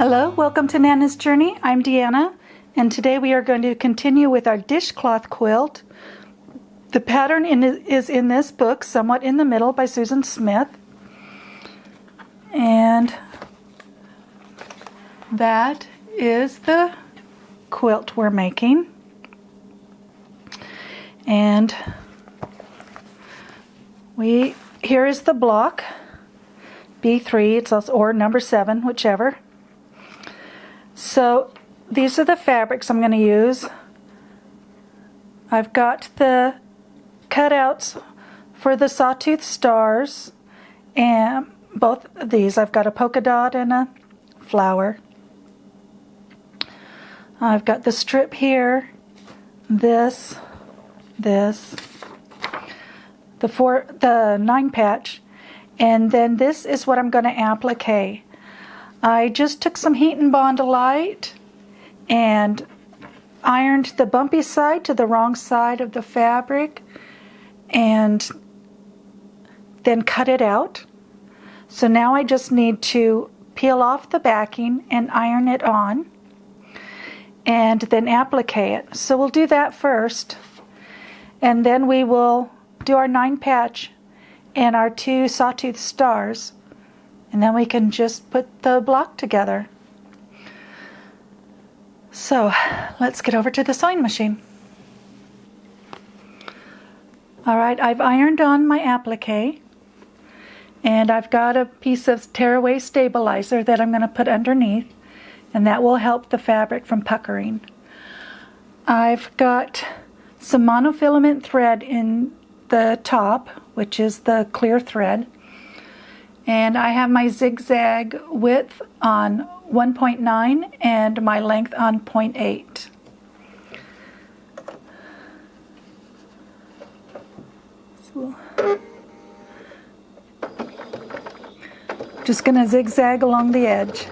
Hello, welcome to Nana's Journey. I'm Deanna, and today we are going to continue with our dishcloth quilt. The pattern is in this book, Somewhat in the Middle by Susan Smith. And that is the quilt we're making. And here is the block, B3, it's also, or number 7, whichever. So these are the fabrics I'm going to use. I've got the cutouts for the Sawtooth stars, and both of these. I've got a polka dot and a flower. I've got the strip here, this, the 9 patch, and then this is what I'm going to applique. I just took some heat and bond light and ironed the bumpy side to the wrong side of the fabric and then cut it out. So now I just need to peel off the backing and iron it on and then applique it. So we'll do that first, and then we will do our 9 patch and our 2 Sawtooth stars, and then we can just put the block together. So let's get over to the sewing machine. Alright, I've ironed on my applique, and I've got a piece of tearaway stabilizer that I'm going to put underneath, and that will help the fabric from puckering. I've got some monofilament thread in the top, which is the clear thread, and I have my zigzag width on 1.9 and my length on 0.8. So just going to zigzag along the edge.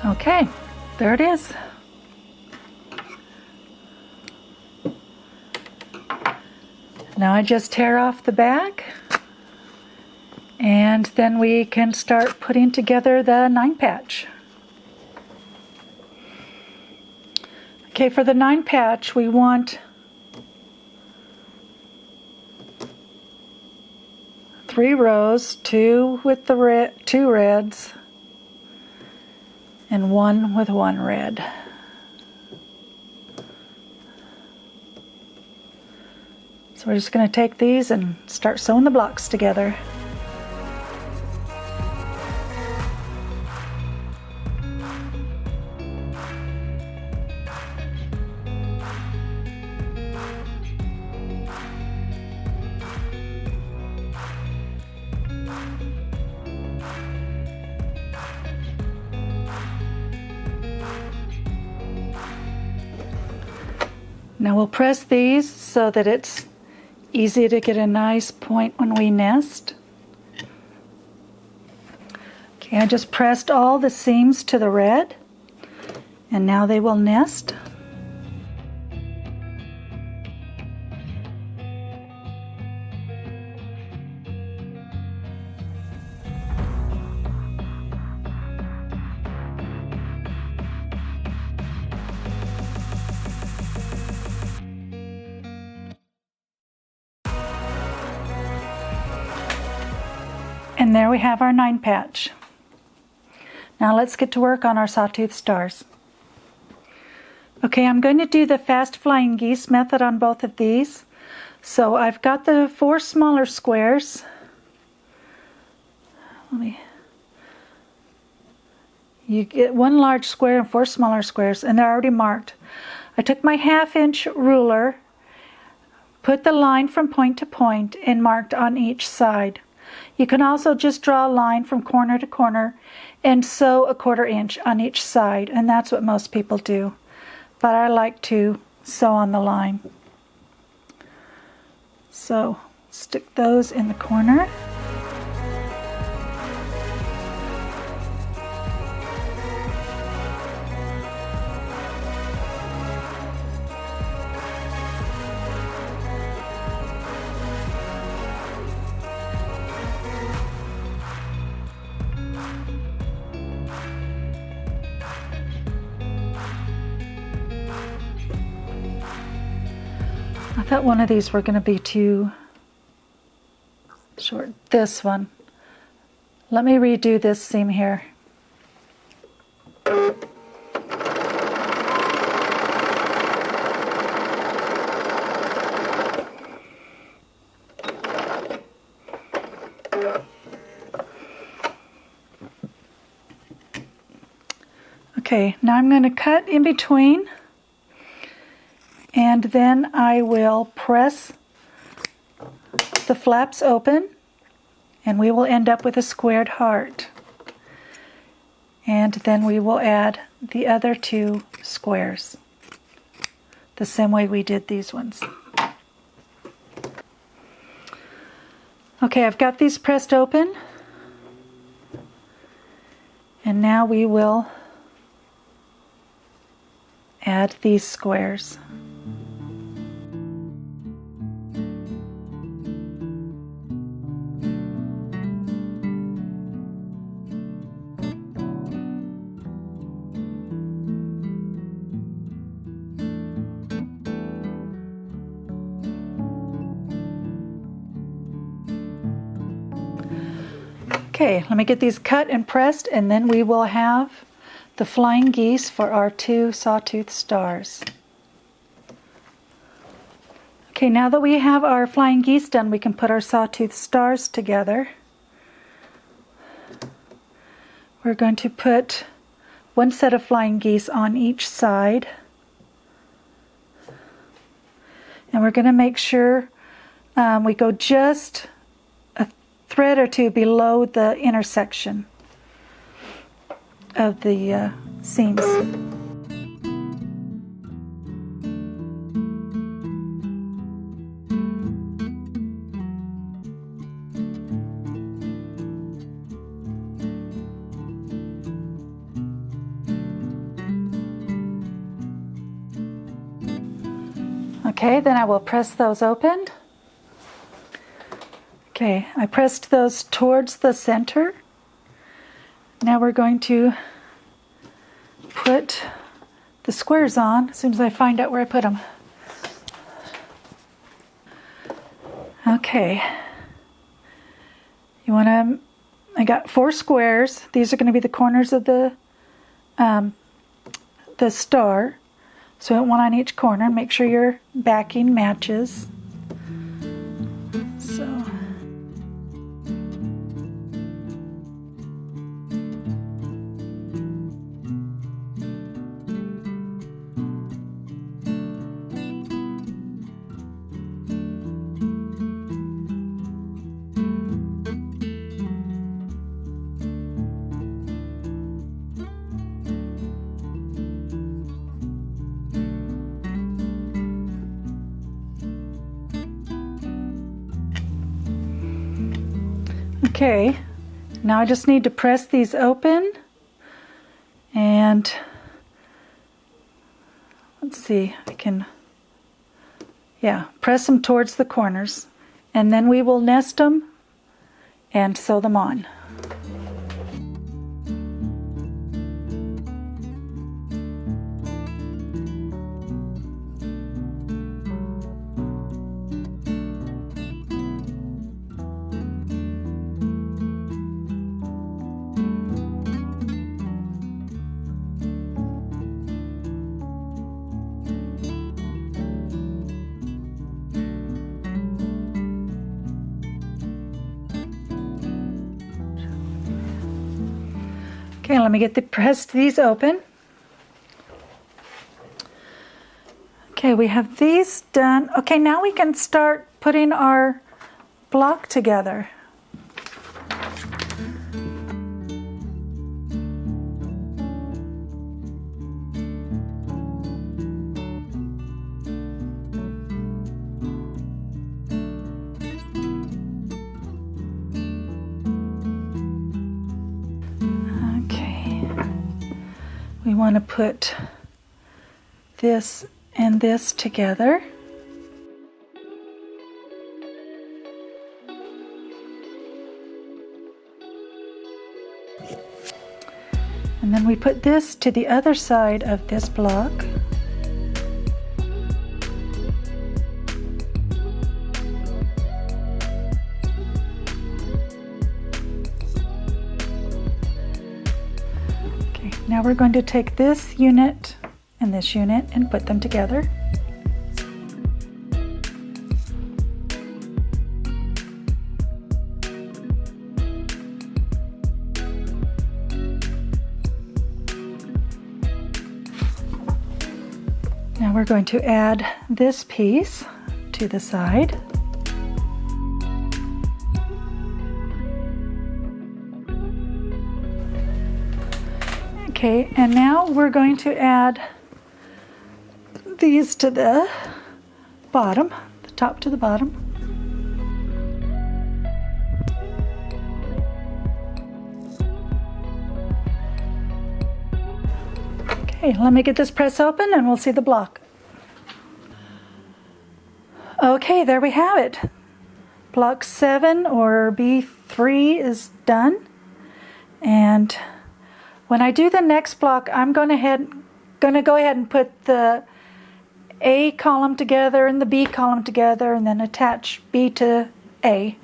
Okay, there it is. Now I just tear off the back, and then we can start putting together the 9 patch. Okay, for the 9 patch we want 3 rows, 2 with the 2 reds, and 1 with 1 red. So we're just going to take these and start sewing the blocks together. Now we'll press these so that it's easy to get a nice point when we nest. Okay, I just pressed all the seams to the red, and now they will nest. And there we have our 9 patch. Now let's get to work on our Sawtooth stars. Okay, I'm going to do the fast flying geese method on both of these. So I've got the 4 smaller squares. You get 1 large square and 4 smaller squares, and they're already marked. I took my 1/2 inch ruler, put the line from point to point, and marked on each side. You can also just draw a line from corner to corner and sew a 1/4 inch on each side, and that's what most people do. But I like to sew on the line. So stick those in the corner. I thought one of these were going to be too short. This one. Let me redo this seam here. Okay, now I'm going to cut in between. And then I will press the flaps open, and we will end up with a squared heart. And then we will add the other 2 squares, the same way we did these ones. Okay, I've got these pressed open, and now we will add these squares. Okay, let me get these cut and pressed, and then we will have the flying geese for our 2 Sawtooth stars. Okay, now that we have our flying geese done, we can put our Sawtooth stars together. We're going to put 1 set of flying geese on each side. And we're going to make sure we go just a thread or 2 below the intersection of the seams. Okay, then I will press those open. Okay, I pressed those towards the center. Now we're going to put the squares on as soon as I find out where I put them. Okay. I got 4 squares. These are going to be the corners of the star. So 1 on each corner. Make sure your backing matches. So. Okay, now I just need to press these open, and let's see, I can, press them towards the corners, and then we will nest them and sew them on. Okay, let me get the press these open. Okay, we have these done. Okay, now we can start putting our block together. We want to put this and this together. And then we put this to the other side of this block. Now we're going to take this unit and this unit and put them together. Now we're going to add this piece to the side. Okay, and now we're going to add these to the bottom, the top to the bottom. Okay, let me get this press open and we'll see the block. Okay, there we have it. Block 7 or B3 is done. And when I do the next block, I'm going to go ahead and put the A column together and the B column together and then attach B to A.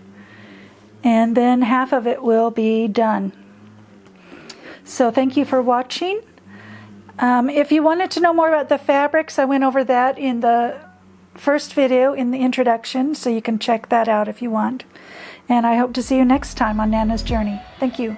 And then half of it will be done. So thank you for watching. If you wanted to know more about the fabrics, I went over that in the first video in the introduction, so you can check that out if you want. And I hope to see you next time on Nana's Journey. Thank you.